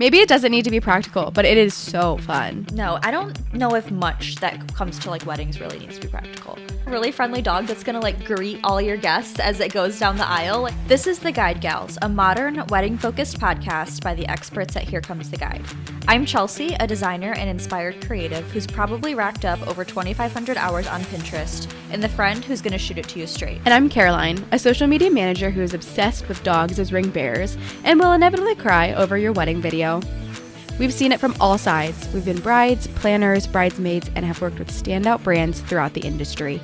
Maybe it doesn't need to be practical, but it is so fun. No, I don't know if much that comes to like weddings really needs to be practical. A really friendly dog that's gonna like greet all your guests as it goes down the aisle. This is The Guide Gals, a modern wedding-focused podcast by the experts at Here Comes the Guide. I'm Chelsea, a designer and inspired creative who's probably racked up over 2,500 hours on Pinterest, and the friend who's gonna shoot it to you straight. And I'm Caroline, a social media manager who is obsessed with dogs as ring bearers and will inevitably cry over your wedding video. We've seen it from all sides. We've been brides, planners, bridesmaids, and have worked with standout brands throughout the industry.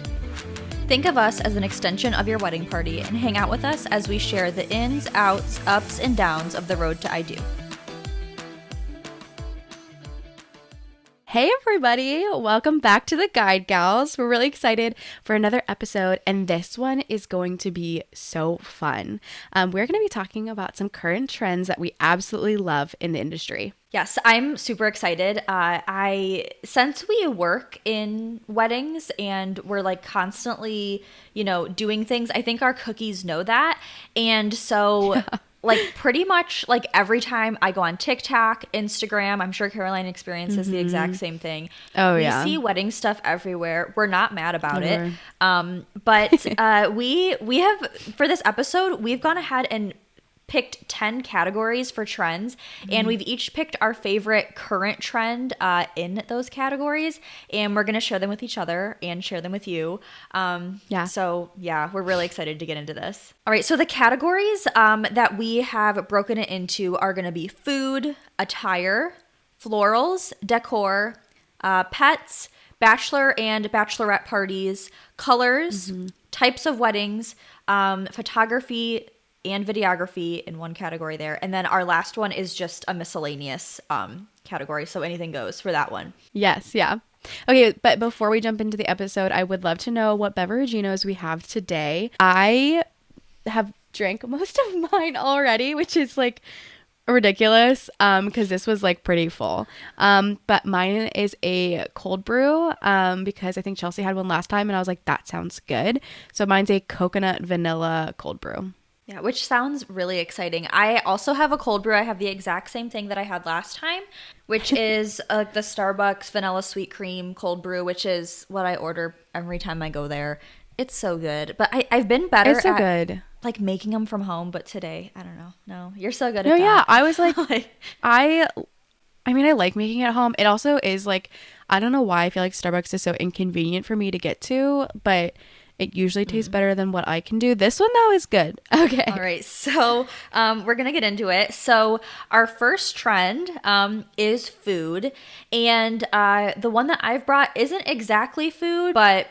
Think of us as an extension of your wedding party and hang out with us as we share the ins, outs, ups, and downs of the road to I Do. Hey everybody, welcome back to The Guide Gals. We're really excited for another episode, and this one is going to be so fun. We're going to be talking about some current trends that we absolutely love in the industry. Yes, I'm super excited. Since we work in weddings and we're like constantly, doing things, I think our cookies know that. And so like pretty much like every time I go on TikTok, Instagram, I'm sure Caroline experiences the exact same thing. Oh, we yeah. see wedding stuff everywhere. We're not mad about it. But we have, for this episode, we've gone ahead and picked 10 categories for trends, and we've each picked our favorite current trend in those categories, and we're going to share them with each other and share them with you. So we're really excited to get into this. All right, so the categories that we have broken it into are going to be food, attire, florals, decor, pets, bachelor and bachelorette parties, colors, types of weddings, photography and videography in one category there. And then our last one is just a miscellaneous category. So anything goes for that one. Yes, yeah. Okay, but before we jump into the episode, I would love to know what beveraginos we have today. I have drank most of mine already, which is like ridiculous because this was like pretty full. But mine is a cold brew because I think Chelsea had one last time and I was like, that sounds good. So mine's a coconut vanilla cold brew. Yeah, which sounds really exciting. I also have a cold brew. I have the exact same thing that I had last time, which is the Starbucks vanilla sweet cream cold brew, which is what I order every time I go there. It's so good. But I've been better at like making them from home, but today, I don't know. No, you're so good at that. Yeah, I was like, I mean, I like making it at home. It also is like, I don't know why I feel like Starbucks is so inconvenient for me to get to, but it usually tastes better than what I can do. This one, though, is good. Okay. All right. So we're going to get into it. So our first trend is food. And the one that I've brought isn't exactly food, but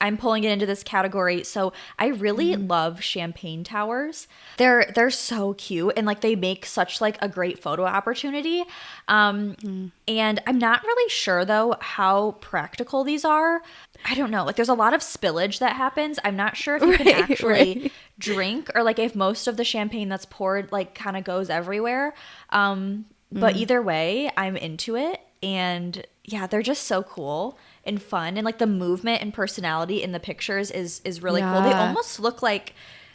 I'm pulling it into this category. So I really love champagne towers. They're so cute, and like they make such like a great photo opportunity. And I'm not really sure though how practical these are. I don't know. Like there's a lot of spillage that happens. I'm not sure if you can actually drink, or like if most of the champagne that's poured like kind of goes everywhere. But either way, I'm into it. And yeah, they're just so cool and fun, and like the movement and personality in the pictures is really cool. They almost look like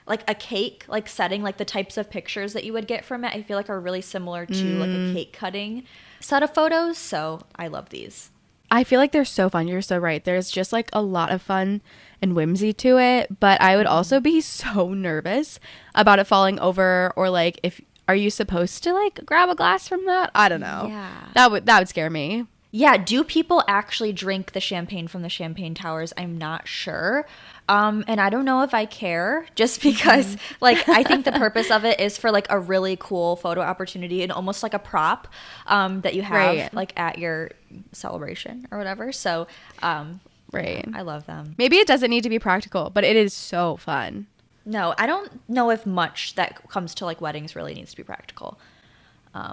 a cake, like setting, like the types of pictures that you would get from it, I feel like are really similar to like a cake cutting set of photos. So I love these. I feel like they're so fun. You're so right. There's just like a lot of fun and whimsy to it, but I would also be so nervous about it falling over, or like are you supposed to like grab a glass from that? I don't know. Yeah. That would scare me. Yeah, do people actually drink the champagne from the champagne towers? I'm not sure. And I don't know if I care, just because like I think the purpose of it is for like a really cool photo opportunity and almost like a prop that you have like at your celebration or whatever. So I love them. Maybe it doesn't need to be practical, but it is so fun. No, I don't know if much that comes to like weddings really needs to be practical.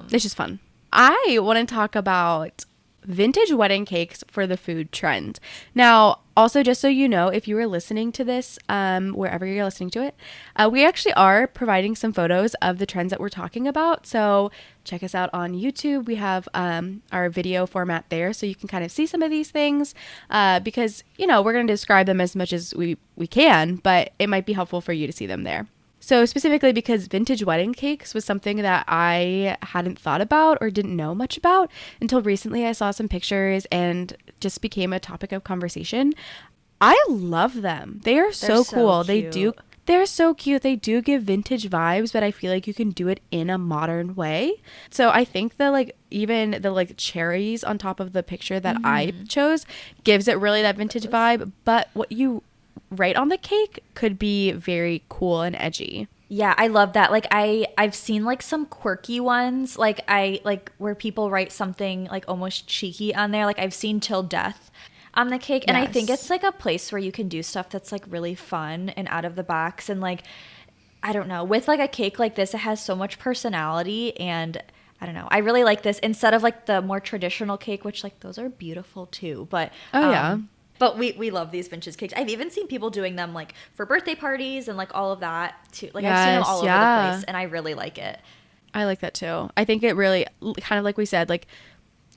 It's just fun. I want to talk about vintage wedding cakes for the food trend. Now, also, just so you know, if you were listening to this, wherever you're listening to it, we actually are providing some photos of the trends that we're talking about. So check us out on YouTube. We have our video format there, so you can kind of see some of these things because, you know, we're going to describe them as much as we can, but it might be helpful for you to see them there. So specifically because vintage wedding cakes was something that I hadn't thought about or didn't know much about until recently. I saw some pictures and just became a topic of conversation. I love them. They are so cool. They're so cute. They do give vintage vibes, but I feel like you can do it in a modern way. So I think the like even the like cherries on top of the picture that I chose gives it really that vintage vibe, but what you write on the cake could be very cool and edgy. Yeah, I love that. Like I've seen like some quirky ones, like where people write something like almost cheeky on there. Like I've seen "till death" on the cake, and I think it's like a place where you can do stuff that's like really fun and out of the box. And like I don't know, with like a cake like this, it has so much personality, and I don't know. I really like this instead of like the more traditional cake, which like those are beautiful too. But But we love these vintage cakes. I've even seen people doing them like for birthday parties and like all of that too. Like I've seen them all over the place, and I really like it. I like that too. I think it really kind of like we said, like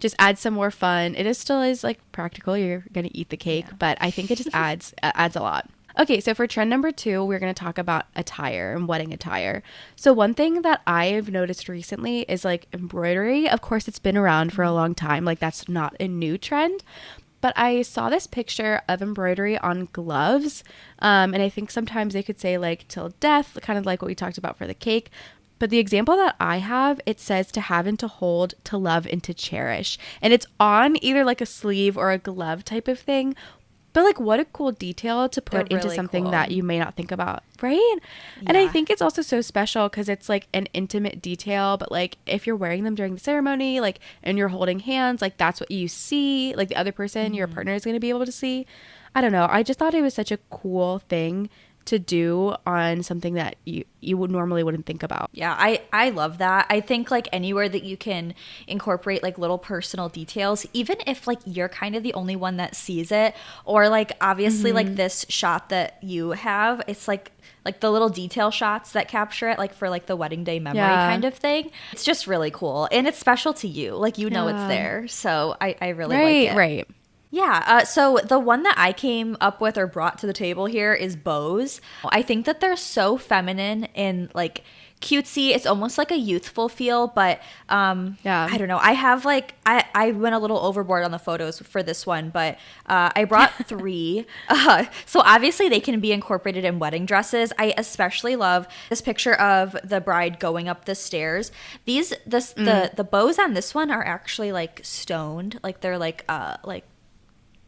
just adds some more fun. It is still is like practical. You're gonna eat the cake, but I think it just adds a lot. Okay, so for trend number 2, we're going to talk about attire and wedding attire. So one thing that I've noticed recently is like embroidery. Of course, it's been around for a long time. Like that's not a new trend. But I saw this picture of embroidery on gloves. And I think sometimes they could say like "till death," kind of like what we talked about for the cake. But the example that I have, it says "to have and to hold, to love and to cherish." And it's on either like a sleeve or a glove type of thing. But like what a cool detail to put into something that you may not think about, right? Yeah. And I think it's also so special because it's like an intimate detail, but like if you're wearing them during the ceremony, like and you're holding hands, like that's what you see, like the other person, your partner is going to be able to see. I don't know. I just thought it was such a cool thing to do on something that you would normally wouldn't think about. Yeah, I love that. I think like anywhere that you can incorporate like little personal details, even if like you're kind of the only one that sees it, or like obviously like this shot that you have, it's like the little detail shots that capture it, like for like the wedding day memory kind of thing. It's just really cool, and it's special to you. Like you know it's there, so I really like it. Right. Yeah, so the one that I came up with or brought to the table here is bows. I think that they're so feminine and like cutesy. It's almost like a youthful feel, but I don't know. I have like I went a little overboard on the photos for this one, but I brought 3. So obviously they can be incorporated in wedding dresses. I especially love this picture of the bride going up the stairs. The bows on this one are actually like stoned, like they're like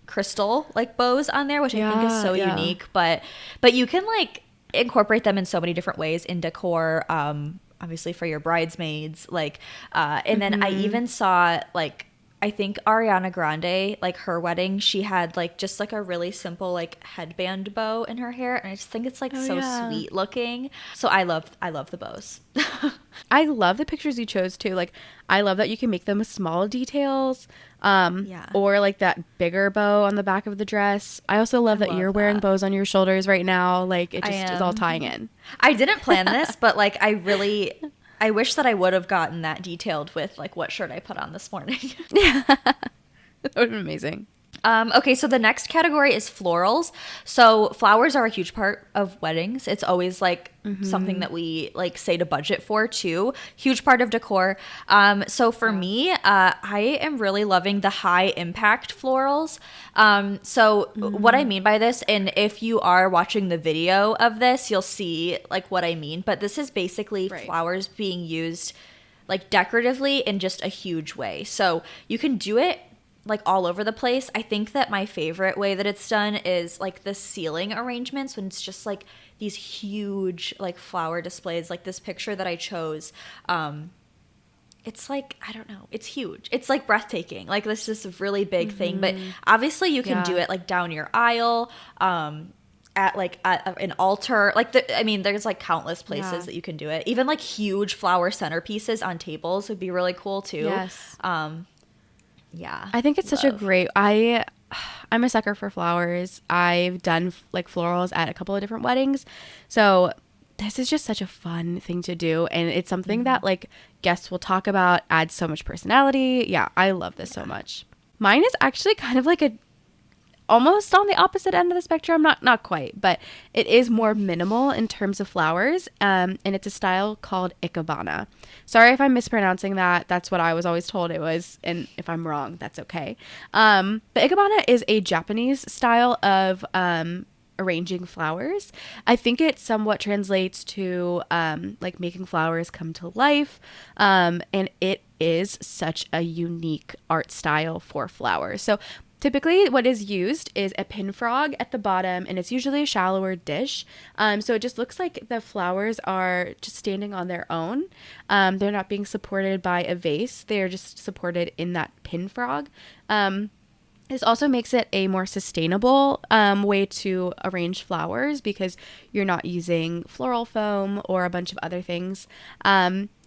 crystal like bows on there, which I think is so unique, but you can like incorporate them in so many different ways in decor, obviously for your bridesmaids, like and then I even saw like I think Ariana Grande, like her wedding, she had like just like a really simple like headband bow in her hair, and I just think it's like sweet looking. So I love the bows. I love the pictures you chose too. Like I love that you can make them with small details, or like that bigger bow on the back of the dress. I also love that you're wearing bows on your shoulders right now. Like it just is all tying in. I didn't plan this, but like I wish that I would have gotten that detailed with like what shirt I put on this morning. Yeah, that would have been amazing. Okay, so the next category is florals. So flowers are a huge part of weddings. It's always like something that we like say to budget for too. Huge part of decor. So for me, I am really loving the high impact florals. So what I mean by this, and if you are watching the video of this, you'll see like what I mean. But this is basically flowers being used like decoratively in just a huge way. So you can do it like all over the place. I think that my favorite way that it's done is like the ceiling arrangements when it's just like these huge like flower displays, like this picture that I chose. It's like, I don't know, it's huge. It's like breathtaking. Like this is a really big thing, but obviously you can do it like down your aisle, at like at an altar. Like there's like countless places that you can do it. Even like huge flower centerpieces on tables would be really cool too. Yes. Yeah. I think it's such a great, I'm a sucker for flowers. I've done like florals at a couple of different weddings. So this is just such a fun thing to do. And it's something that like guests will talk about, adds so much personality. Yeah, I love this so much. Mine is actually kind of like almost on the opposite end of the spectrum. Not quite, but it is more minimal in terms of flowers. And it's a style called Ikebana. Sorry if I'm mispronouncing that. That's what I was always told it was. And if I'm wrong, that's okay. But Ikebana is a Japanese style of arranging flowers. I think it somewhat translates to like making flowers come to life. And it is such a unique art style for flowers. So typically what is used is a pin frog at the bottom, and it's usually a shallower dish. So it just looks like the flowers are just standing on their own. They're not being supported by a vase. They're just supported in that pin frog. This also makes it a more sustainable way to arrange flowers because you're not using floral foam or a bunch of other things.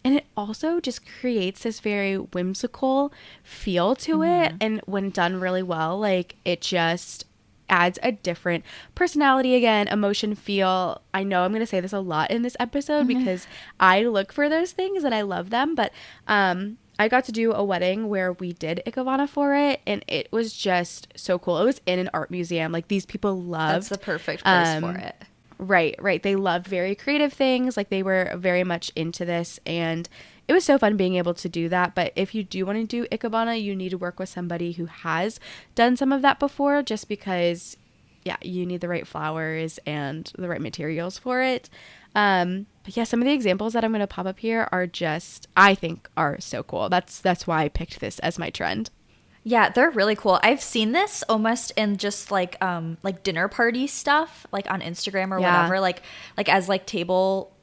And it also just creates this very whimsical feel to it. And when done really well, like it just adds a different personality again, emotion, feel. I know I'm going to say this a lot in this episode because I look for those things and I love them. But I got to do a wedding where we did Ikebana for it, and it was just so cool. It was in an art museum. Like, these people loved. That's the perfect place for it. Right. They loved very creative things. Like, they were very much into this, and it was so fun being able to do that. But if you do want to do Ikebana, you need to work with somebody who has done some of that before, just because, yeah, you need the right flowers and the right materials for it. But yeah, some of the examples that I'm going to pop up here are just, I think, are so cool. That's why I picked this as my trend. Yeah, they're really cool. I've seen this almost in just like dinner party stuff, like on Instagram or whatever, like as like table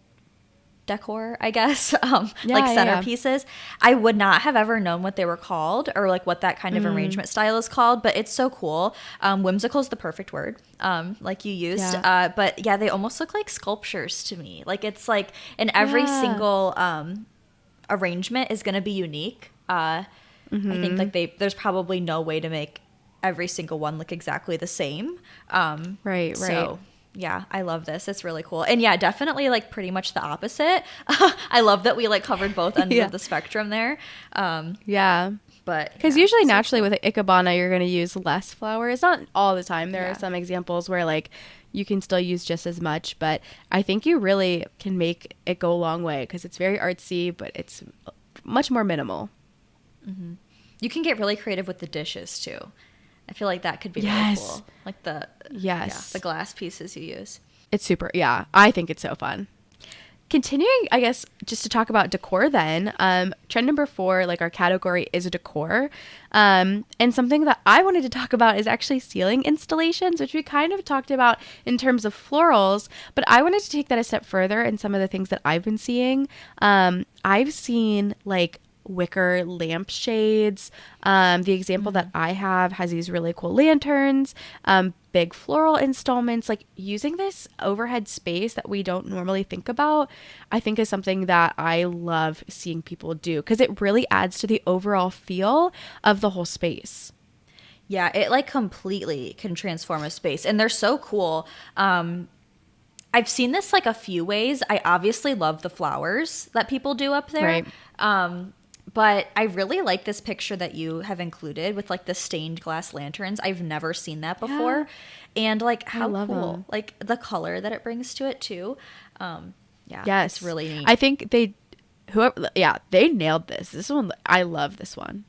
decor, I guess, like centerpieces. I would not have ever known what they were called or like what that kind of arrangement style is called, but it's so cool. Whimsical is the perfect word, like you used. But yeah, they almost look like sculptures to me. Like it's like, and every single arrangement is going to be unique. I think like there's probably no way to make every single one look exactly the same. Right. So yeah, I love this. It's really cool. And yeah, definitely like pretty much the opposite. I love that we like covered both ends of the spectrum there. But because usually naturally with Ikebana, you're going to use less flowers. Not all the time. There are some examples where like you can still use just as much, but I think you really can make it go a long way because it's very artsy, but it's much more minimal. You can get really creative with the dishes too. I feel like that could be really cool. Like the glass pieces you use. It's super. Yeah, I think it's so fun. Continuing, I guess, just to talk about decor then, trend number 4, like our category is decor. And something that I wanted to talk about is actually ceiling installations, which we kind of talked about in terms of florals, but I wanted to take that a step further in some of the things that I've been seeing. I've seen like wicker lampshades. The example that I have has these really cool lanterns, big floral installments. Like using this overhead space that we don't normally think about, I think is something that I love seeing people do because it really adds to the overall feel of the whole space. Yeah, it like completely can transform a space, and they're so cool. I've seen this like a few ways. I obviously love the flowers that people do up there. Right. But I really like this picture that you have included with like the stained glass lanterns. I've never seen that before. And like how cool. Them. Like the color that it brings to it too. It's really neat. I think they nailed this. This one, I love this one.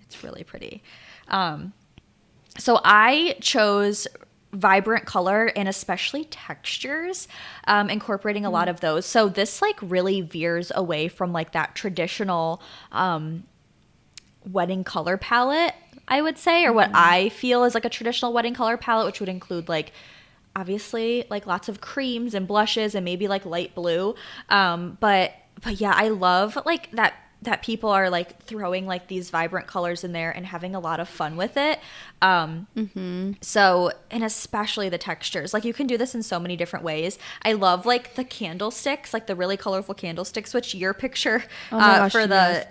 It's really pretty. So I chose vibrant color and especially textures, incorporating a lot of those. So this like really veers away from like that traditional wedding color palette, I would say, or what I feel is like a traditional wedding color palette, which would include like obviously like lots of creams and blushes and maybe like light blue. But yeah, I love like that people are like throwing like these vibrant colors in there and having a lot of fun with it. So, and especially the textures, like you can do this in so many different ways. I love like the candlesticks, like the really colorful candlesticks, which your picture for the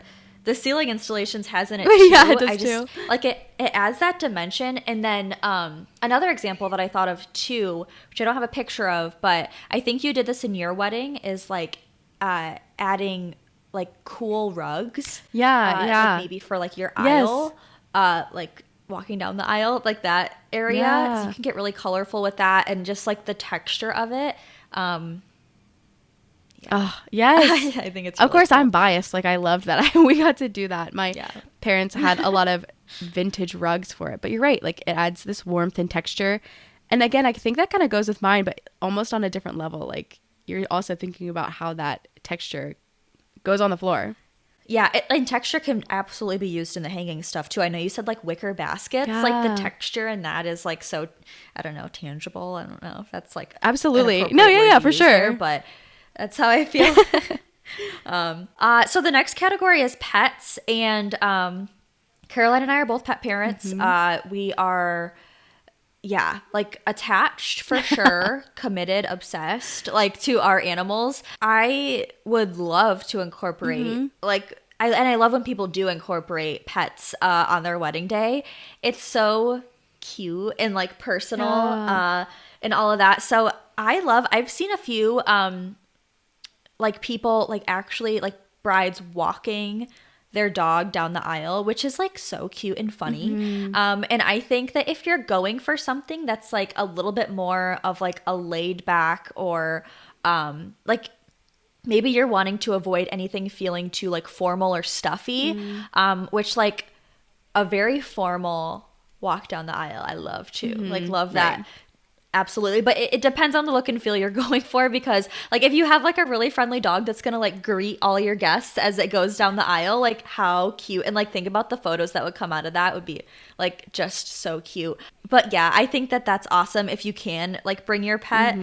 ceiling installations has in it too. Yeah, it does too. Like it adds that dimension. And then another example that I thought of too, which I don't have a picture of, but I think you did this in your wedding, is like adding like cool rugs. Like maybe for like your aisle, like walking down the aisle, like that area. Yeah. So you can get really colorful with that, and just like the texture of it. Oh, yes. I think it's of really course cool. I'm biased. Like I loved that. We got to do that. My Yeah. parents had a lot of vintage rugs for it. But you're right. Like it adds this warmth and texture. And again, I think that kind of goes with mine, but almost on a different level. Like you're also thinking about how that texture goes on the floor. Yeah, and texture can absolutely be used in the hanging stuff too. I know you said like wicker baskets, like Yeah. the texture in that is like so, I don't know, tangible. I don't know if that's like Absolutely. an appropriate No, word yeah, to for use there, sure. but that's how I feel. So the next category is pets, and Caroline and I are both pet parents. We are, yeah, like attached for sure, committed, obsessed, like to our animals. I would love to incorporate like I love when people do incorporate pets on their wedding day. It's so cute and like personal and all of that. So I've seen a few like people like actually like brides walking their dog down the aisle, which is like so cute and funny. And I think that if you're going for something that's like a little bit more of like a laid back, or like maybe you're wanting to avoid anything feeling too like formal or stuffy, which like a very formal walk down the aisle I love too. Like love that. Right. Absolutely. But it depends on the look and feel you're going for, because like if you have like a really friendly dog that's going to like greet all your guests as it goes down the aisle, like how cute. And like think about the photos that would come out of that. Would be like just so cute. But yeah, I think that that's awesome if you can like bring your pet.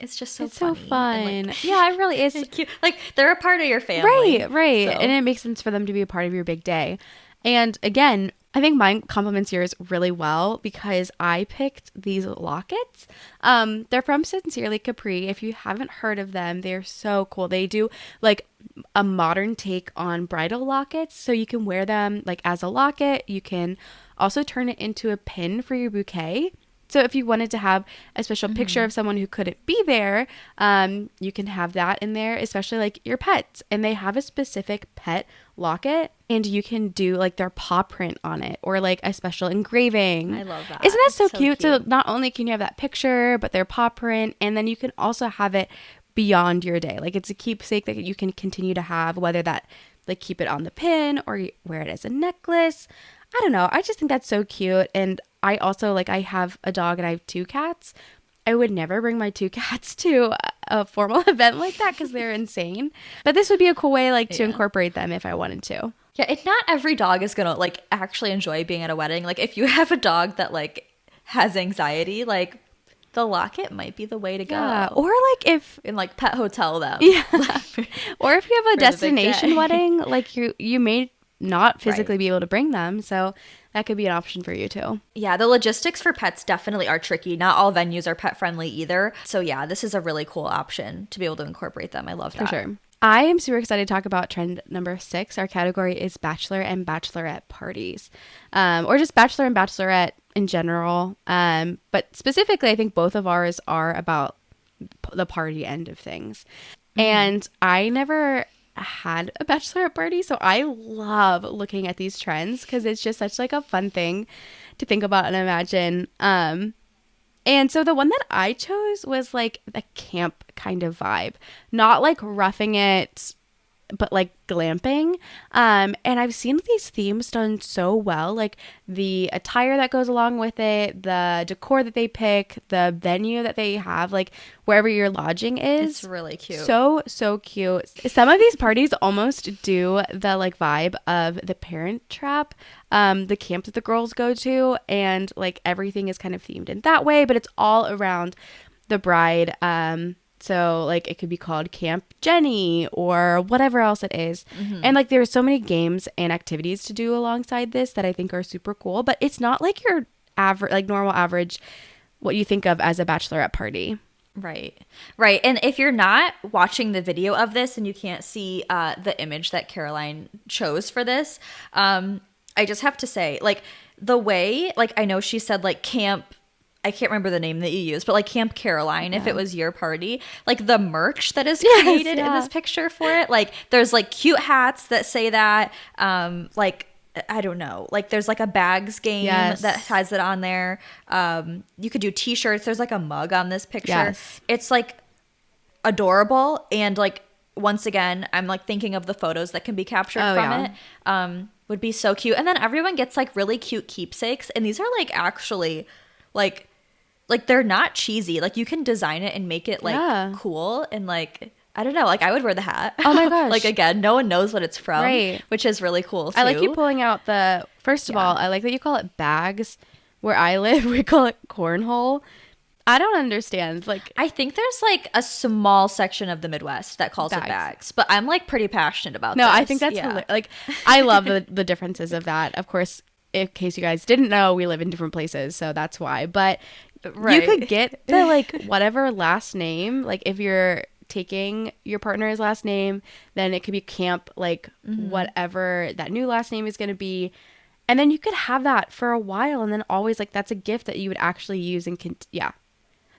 It's just so It's so funny fun. and, like, Yeah, it really is. cute. Like they're a part of your family. Right. So- And it makes sense for them to be a part of your big day. And again, I think mine complements yours really well because I picked these lockets. They're from Sincerely Capri. If you haven't heard of them, they're so cool. They do like a modern take on bridal lockets. So you can wear them like as a locket. You can also turn it into a pin for your bouquet. So if you wanted to have a special picture of someone who couldn't be there, you can have that in there, especially like your pets. And they have a specific pet locket, and you can do like their paw print on it or like a special engraving. I love that. Isn't that so It's so cute? So cute. not only can you have that picture, but their paw print, and then you can also have it beyond your day. Like it's a keepsake that you can continue to have, whether that like keep it on the pin or you wear it as a necklace. I don't know. I just think that's so cute. And I also like, I have a dog and I have 2 cats. I would never bring my 2 cats to a formal event like that because they're insane. But this would be a cool way like to Yeah. incorporate them if I wanted to. Yeah, and not every dog is gonna like actually enjoy being at a wedding. Like if you have a dog that like has anxiety, like the locket might be the way to go. Yeah. Or like if And like pet hotel them. yeah. or if you have a For the big destination day. wedding, like you may not physically Right. be able to bring them. So that could be an option for you too. Yeah, the logistics for pets definitely are tricky. Not all venues are pet friendly either. So yeah, this is a really cool option to be able to incorporate them. I love that. For sure. I am super excited to talk about trend number 6. Our category is Bachelor and Bachelorette parties, or just Bachelor and Bachelorette in general. But specifically, I think both of ours are about the party end of things. And I never had a bachelorette party, so I love looking at these trends because it's just such like a fun thing to think about and imagine. And so the one that I chose was like the camp kind of vibe, not like roughing it, but like glamping. And I've seen these themes done so well, like the attire that goes along with it, the decor that they pick, the venue that they have, like wherever your lodging is. It's really cute. So cute. Some of these parties almost do the like vibe of the Parent Trap, the camp that the girls go to, and like everything is kind of themed in that way, but it's all around the bride. So like it could be called Camp Jenny or whatever else it is. And like there's so many games and activities to do alongside this that I think are super cool, but it's not like your average, like normal average, what you think of as a bachelorette party. Right. Right. And if you're not watching the video of this and you can't see the image that Caroline chose for this, I just have to say, like, the way, like, I know she said, like, camp, I can't remember the name that you used, but like Camp Caroline, if it was your party, like the merch that is created in this picture for it, like there's like cute hats that say that, like I don't know, like there's like a bags game Yes. that has it on there. You could do t-shirts. There's like a mug on this picture. Yes. It's like adorable, and like once again I'm like thinking of the photos that can be captured from it. Would be so cute. And then everyone gets like really cute keepsakes, and these are like actually like they're not cheesy. Like you can design it and make it like cool, and like I don't know, like I would wear the hat. Oh my gosh. Like again, no one knows what it's from, Right. which is really cool too. I like you pulling out the, first of all, I like that you call it bags. Where I live, we call it cornhole. I don't understand. Like, I think there's like a small section of the Midwest that calls it bags, but I'm like pretty passionate about no, this. I think that's like, I love the differences of that. Of course, in case you guys didn't know, we live in different places, so that's why. But you could get the like whatever last name, like if you're taking your partner's last name, then it could be camp, like whatever that new last name is going to be. And then you could have that for a while, and then always like that's a gift that you would actually use and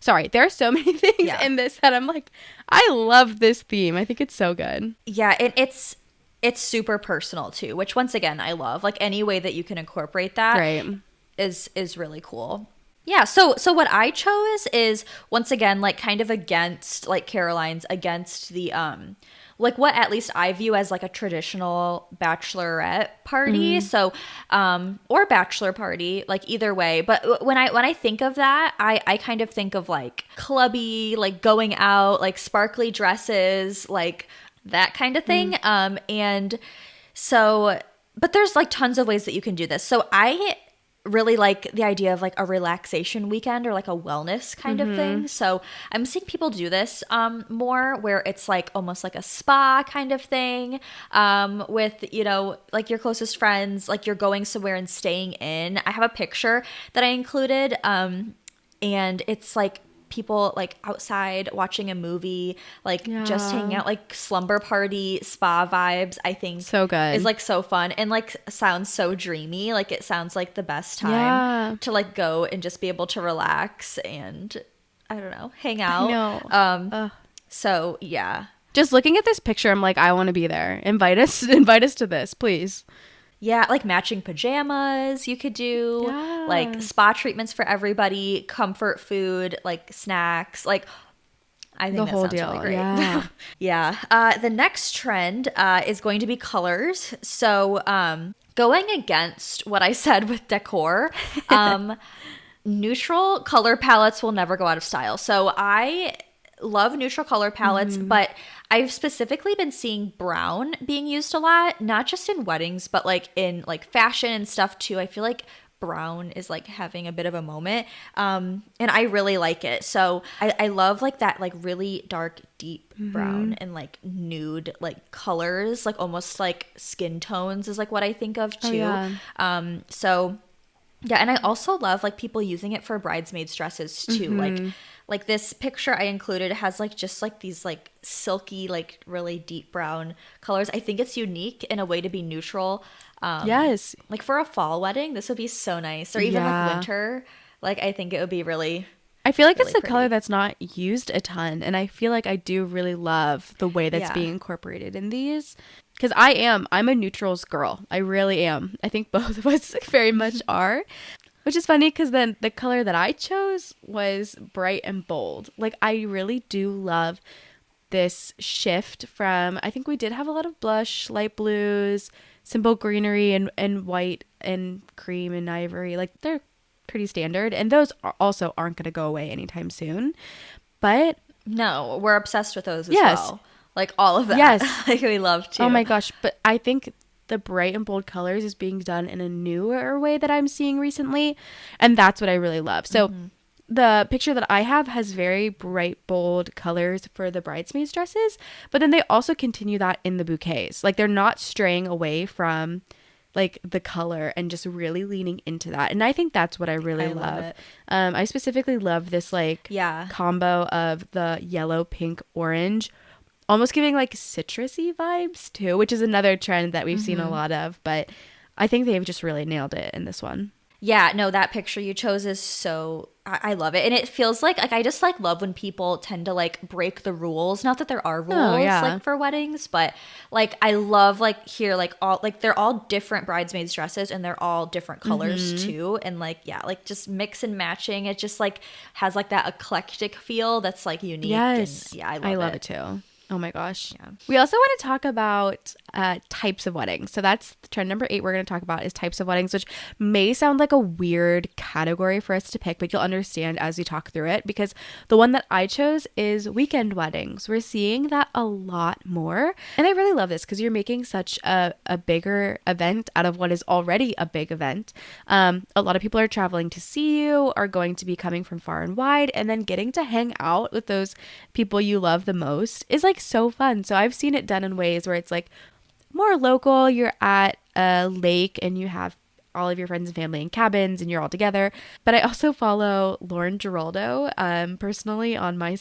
sorry, there are so many things in this that I'm like, I love this theme. I think it's so good. Yeah, it's super personal too, which once again I love. Like any way that you can incorporate that is really cool. Yeah, so what I chose is once again like kind of against like Caroline's, against the like what at least I view as like a traditional bachelorette party. So or bachelor party, like either way. But when I think of that, I kind of think of like clubby, like going out, like sparkly dresses, like that kind of thing. And so, but there's like tons of ways that you can do this. So I really like the idea of like a relaxation weekend or like a wellness kind of thing. So I'm seeing people do this more, where it's like almost like a spa kind of thing with, you know, like your closest friends, like you're going somewhere and staying in. I have a picture that I included and it's like people like outside watching a movie, like just hanging out, like slumber party spa vibes. I think so good is like so fun and like sounds so dreamy. Like it sounds like the best time to like go and just be able to relax and I don't know, hang out. So yeah, just looking at this picture, I'm like, I want to be there. Invite us to this, please. Yeah, like matching pajamas you could do, like spa treatments for everybody, comfort food, like snacks, like I think the that whole sounds deal. really great. Yeah. The next trend is going to be colors. So going against what I said with decor, neutral color palettes will never go out of style. So I love neutral color palettes, but I've specifically been seeing brown being used a lot, not just in weddings, but like in like fashion and stuff too. I feel like brown is like having a bit of a moment. And I really like it. So I love like that like really dark, deep brown and like nude like colors, like almost like skin tones is like what I think of too. So yeah, and I also love like people using it for bridesmaids dresses too. Like this picture I included has like just like these like silky, like really deep brown colors. I think it's unique in a way to be neutral. Yes. Like for a fall wedding, this would be so nice. Or even like winter. Like I think it would be really I feel like really it's the color that's not used a ton. And I feel like I do really love the way that's being incorporated in these. Because I'm a neutrals girl. I really am. I think both of us very much are. Which is funny because then the color that I chose was bright and bold. Like I really do love this shift from, I think we did have a lot of blush, light blues, simple greenery and white and cream and ivory. Like they're pretty standard. And those also aren't going to go away anytime soon. But no, we're obsessed with those as well. Like all of that. Yes. Like we love to. Oh my gosh. But I think the bright and bold colors is being done in a newer way that I'm seeing recently. And that's what I really love. So the picture that I have has very bright, bold colors for the bridesmaids dresses, but then they also continue that in the bouquets. Like they're not straying away from like the color and just really leaning into that. And I think that's what I really love. I specifically love this like combo of the yellow, pink, orange, almost giving like citrusy vibes too, which is another trend that we've seen a lot of, but I think they've just really nailed it in this one. Yeah, no, that picture you chose is so I love it. And it feels like I just like love when people tend to like break the rules. Not that there are Oh, rules yeah. like for weddings, but like I love like here like all like they're all different bridesmaids dresses and they're all different colors too. And like yeah, like just mix and matching. It just like has like that eclectic feel that's like unique. Yes. And yeah, I I love love it too. Oh my gosh. Yeah. We also want to talk about types of weddings. So that's trend number 8 we're going to talk about is types of weddings, which may sound like a weird category for us to pick, but you'll understand as we talk through it because the one that I chose is weekend weddings. We're seeing that a lot more. And I really love this because you're making such a bigger event out of what is already a big event. A lot of people are traveling to see you, are going to be coming from far and wide, and then getting to hang out with those people you love the most is like so fun. So I've seen it done in ways where it's like more local. You're at a lake and you have all of your friends and family in cabins and you're all together. But I also follow Lauren Giraldo personally on my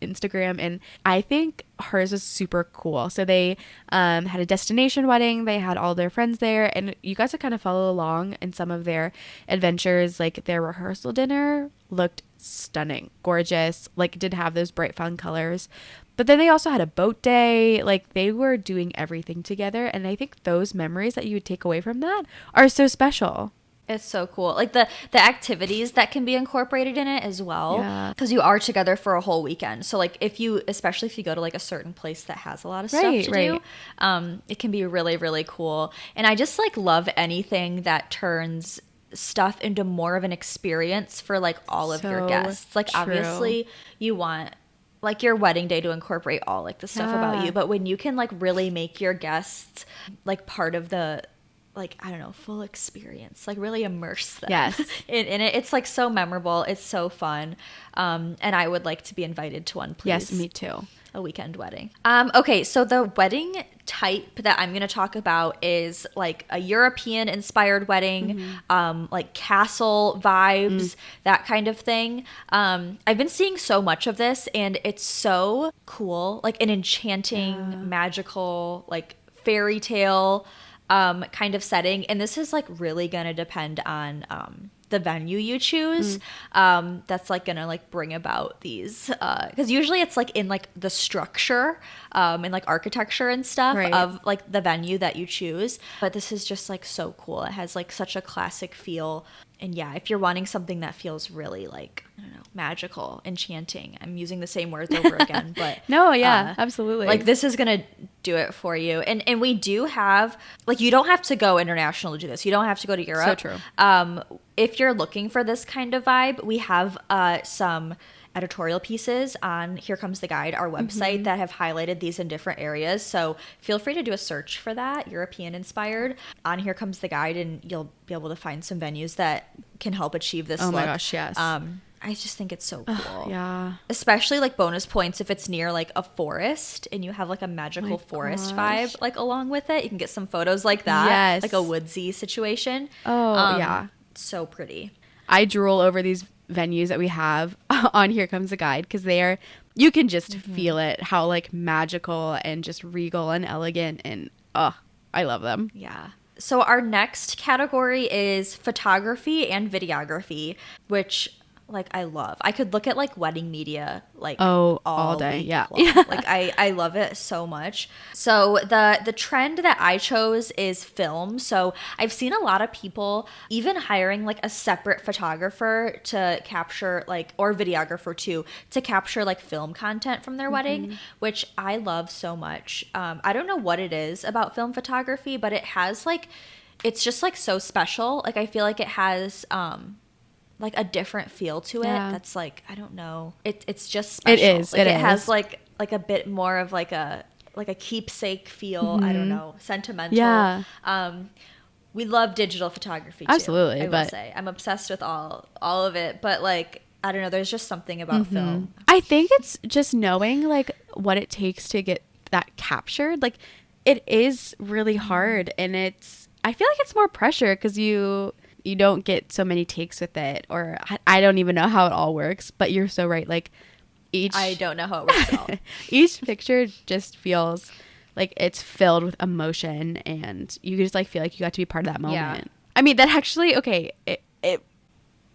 Instagram, and I think hers is super cool. So they had a destination wedding. They had all their friends there, and you guys to kind of follow along in some of their adventures. Like their rehearsal dinner looked stunning, gorgeous, like did have those bright fun colors. But then they also had a boat day. Like they were doing everything together. And I think those memories that you would take away from that are so special. It's so cool. Like the activities that can be incorporated in it as well. Yeah. Because you are together for a whole weekend. So like if you, especially if you go to like a certain place that has a lot of stuff to do, it can be really, really cool. And I just like love anything that turns stuff into more of an experience for like all of your guests. Like true. Obviously you want like your wedding day to incorporate all like the stuff about you, but when you can like really make your guests like part of the like I don't know full experience, like really immerse them in it, it's like so memorable, it's so fun, and I would like to be invited to one, please. Yes, me too. A weekend wedding. Okay, so the wedding type that I'm going to talk about is like a European inspired wedding, like castle vibes, that kind of thing. I've been seeing so much of this and it's so cool, like an enchanting, magical, like fairy tale kind of setting. And this is like really going to depend on the venue you choose. That's like gonna like bring about these because usually it's like in like the structure and like architecture and stuff of like the venue that you choose, but this is just like so cool. It has like such a classic feel. And yeah, if you're wanting something that feels really like, I don't know, magical, enchanting, I'm using the same words over again, but no, yeah, absolutely. Like this is going to do it for you. And we do have, like, you don't have to go international to do this. You don't have to go to Europe. So true. If you're looking for this kind of vibe, we have some editorial pieces on Here Comes the Guide, our website, that have highlighted these in different areas. So feel free to do a search for that, European inspired, on Here Comes the Guide, and you'll be able to find some venues that can help achieve this look. Oh my gosh, yes. I just think it's so cool. Yeah. Especially like bonus points if it's near like a forest and you have like a magical forest vibe like along with it. You can get some photos like that. Yes. Like a woodsy situation. Oh, yeah. So pretty. I drool over these venues that we have on Here Comes the Guide because they are, you can just feel it, how like magical and just regal and elegant, and I love them. Yeah. So our next category is photography and videography, which like I love. I could look at like wedding media like all day. Yeah. Like I love it so much. So the trend that I chose is film. So I've seen a lot of people even hiring like a separate photographer to capture like, or videographer too, to capture like film content from their wedding, which I love so much. I don't know what it is about film photography, but it has like, it's just like so special. Like I feel like it has like a different feel to it that's like, I don't know, it's just special. It is. Like, it has like a bit more of like a keepsake feel. I don't know, sentimental. Yeah. We love digital photography too. Absolutely. I will say I'm obsessed with all of it, but like I don't know, there's just something about film. I think it's just knowing like what it takes to get that captured. Like it is really hard, and I feel like it's more pressure because you don't get so many takes with it, or I don't even know how it all works, but you're so right. Like I don't know how it works at all. Each picture just feels like it's filled with emotion, and you just like feel like you got to be part of that moment. I mean, that actually, okay, it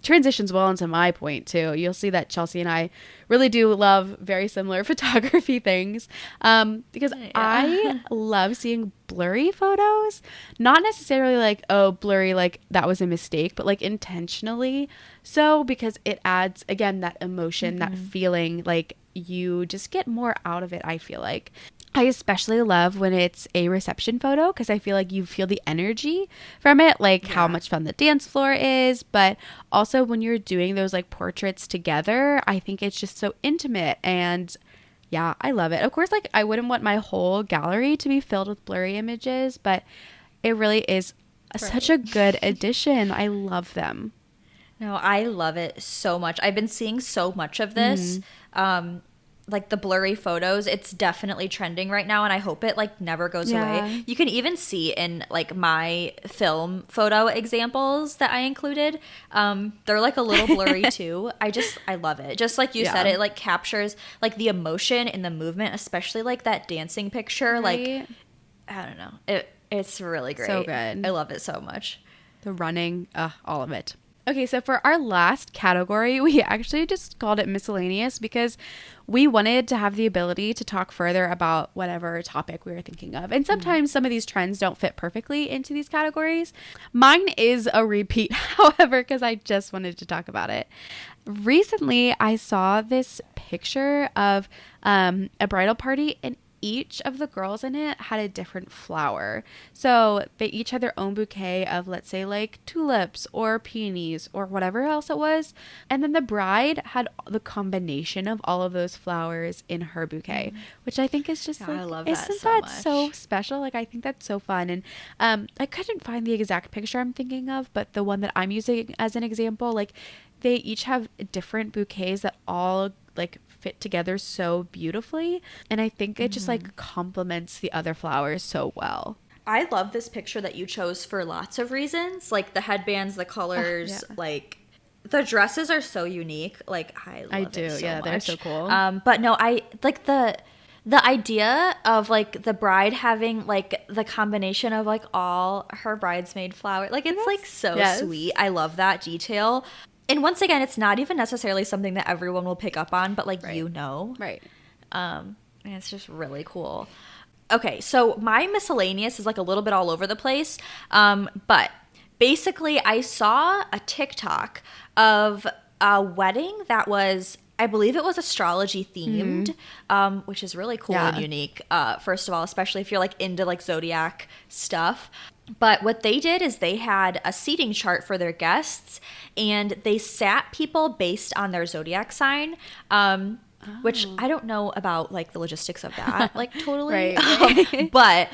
transitions well into my point too. You'll see that Chelsea and I really do love very similar photography things, because I love seeing blurry photos. Not necessarily like, oh, blurry, like that was a mistake, but like intentionally so, because it adds, again, that emotion, that feeling, like you just get more out of it, I feel like. I especially love when it's a reception photo because I feel like you feel the energy from it, like how much fun the dance floor is. But also when you're doing those like portraits together, I think it's just so intimate. And yeah, I love it. Of course, like I wouldn't want my whole gallery to be filled with blurry images, but it really is such a good addition. I love them. No, I love it so much. I've been seeing so much of this. Like the blurry photos, it's definitely trending right now, and I hope it like never goes away. You can even see in like my film photo examples that I included, they're like a little blurry too. I love it. Just like you said, it like captures like the emotion in the movement, especially like that dancing picture. Like, I don't know, it's really great. So good. I love it so much. The running, all of it. Okay, so for our last category, we actually just called it Miscellaneous because we wanted to have the ability to talk further about whatever topic we were thinking of. And sometimes some of these trends don't fit perfectly into these categories. Mine is a repeat, however, because I just wanted to talk about it. Recently, I saw this picture of a bridal party, and each of the girls in it had a different flower. So they each had their own bouquet of, let's say, like tulips or peonies or whatever else it was. And then the bride had the combination of all of those flowers in her bouquet, which I think is just like, I love that isn't so that much. so special? Like, I think that's so fun. And I couldn't find the exact picture I'm thinking of, but the one that I'm using as an example, like they each have different bouquets that all like fit together so beautifully, and I think it just like complements the other flowers so well. I love this picture that you chose for lots of reasons, like the headbands, the colors, like the dresses are so unique. Like I love it so much. They're so cool. But no, I like the idea of like the bride having like the combination of like all her bridesmaid flowers, like it's like so sweet. I love that detail. And once again, it's not even necessarily something that everyone will pick up on, but like, you know. Right. And it's just really cool. Okay, so my miscellaneous is like a little bit all over the place. But basically, I saw a TikTok of a wedding that was, I believe it was astrology themed, which is really cool and unique. First of all, especially if you're like into like zodiac stuff. But what they did is they had a seating chart for their guests, and they sat people based on their zodiac sign, which I don't know about like the logistics of that, like totally. But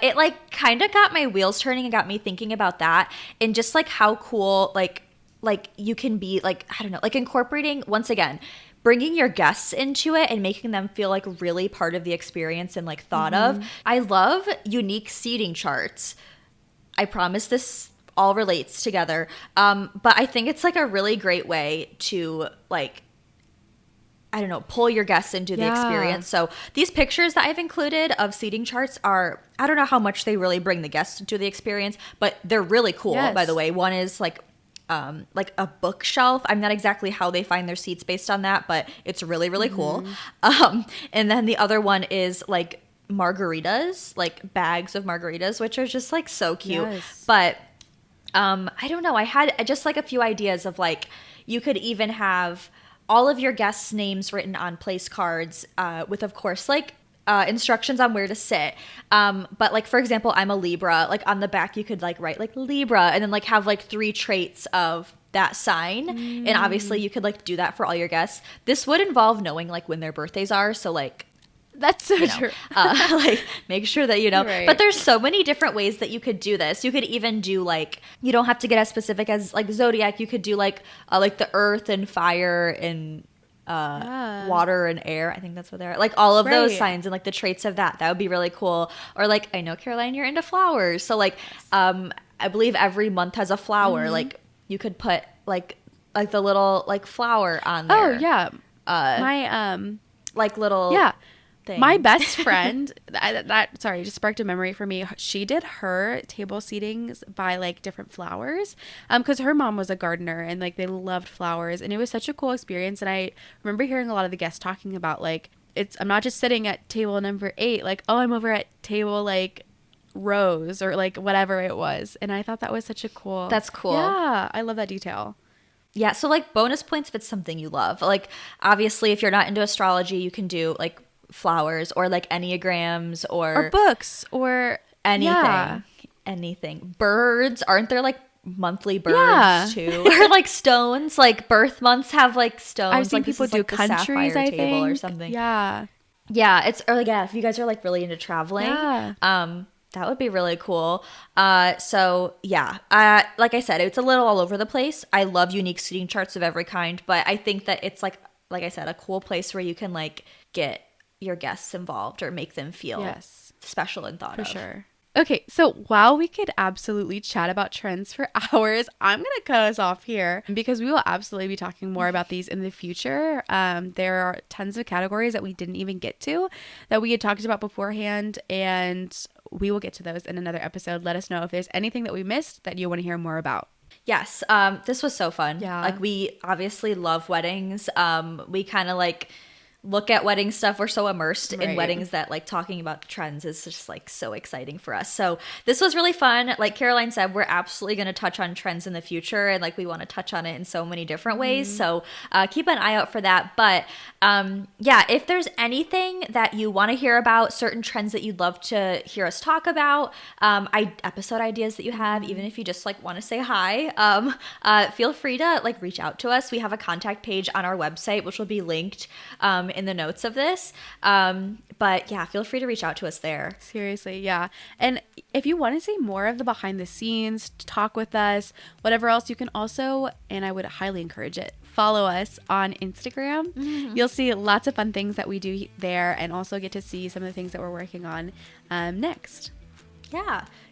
it like kind of got my wheels turning and got me thinking about that, and just like how cool like you can be like, I don't know, like incorporating, once again, bringing your guests into it and making them feel like really part of the experience and like thought of. I love unique seating charts. I promise this all relates together. But I think it's like a really great way to like, I don't know, pull your guests into the experience. So these pictures that I've included of seating charts are, I don't know how much they really bring the guests into the experience, but they're really cool, by the way. One is like a bookshelf. I'm not exactly how they find their seats based on that, but it's really, really cool. And then the other one is like margaritas, like bags of margaritas, which are just like so cute. But I don't know, I had just like a few ideas of like, you could even have all of your guests' names written on place cards, with of course like instructions on where to sit. But like, for example, I'm a Libra, like on the back you could like write like Libra and then like have like 3 traits of that sign. And obviously you could like do that for all your guests. This would involve knowing like when their birthdays are, so like that's so true. Like make sure that you know. But there's so many different ways that you could do this. You could even do like, you don't have to get as specific as like zodiac. You could do like the earth and fire and water and air. I think that's what they're like, all of those signs and like the traits of that. That would be really cool. Or like, I know, Caroline, you're into flowers, so like I believe every month has a flower. Like you could put like the little like flower on there. My like little thing. My best friend, sorry, just sparked a memory for me. She did her table seatings by like different flowers, because her mom was a gardener and like they loved flowers, and it was such a cool experience. And I remember hearing a lot of the guests talking about like I'm not just sitting at table number 8, like, oh, I'm over at table like Rose or like whatever it was, and I thought that was such a cool. That's cool. Yeah, I love that detail. Yeah, so like bonus points if it's something you love. Like obviously, if you're not into astrology, you can do like flowers or like enneagrams or books or anything. Yeah. Anything. Birds, aren't there like monthly birds too? Or like stones, like birth months have like stones. I've seen like, people do like countries, I think, or something. Yeah. Yeah, it's or like yeah, if you guys are like really into traveling, that would be really cool. So yeah, like I said, it's a little all over the place. I love unique seating charts of every kind, but I think that it's like I said, a cool place where you can like get your guests involved or make them feel special and thought of. For sure. Okay, so while we could absolutely chat about trends for hours, I'm going to cut us off here because we will absolutely be talking more about these in the future. There are tons of categories that we didn't even get to that we had talked about beforehand, and we will get to those in another episode. Let us know if there's anything that we missed that you want to hear more about. Yes, this was so fun. Yeah. Like we obviously love weddings. We kind of like look at wedding stuff. We're so immersed in weddings that like talking about trends is just like so exciting for us. So this was really fun. Like Caroline said, we're absolutely going to touch on trends in the future, and like we want to touch on it in so many different ways. So keep an eye out for that. But yeah, if there's anything that you want to hear about, certain trends that you'd love to hear us talk about, episode ideas that you have, even if you just like want to say hi, feel free to like reach out to us. We have a contact page on our website, which will be linked in the notes of this. But yeah, feel free to reach out to us there. Seriously, yeah. And if you want to see more of the behind the scenes, talk with us, whatever else, you can also, and I would highly encourage it, follow us on Instagram. Mm-hmm. You'll see lots of fun things that we do there, and also get to see some of the things that we're working on next.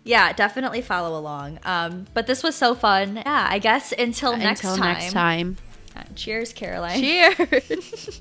Yeah, definitely follow along. But this was so fun. Yeah, I guess until next time. Next time. Cheers, Caroline. Cheers.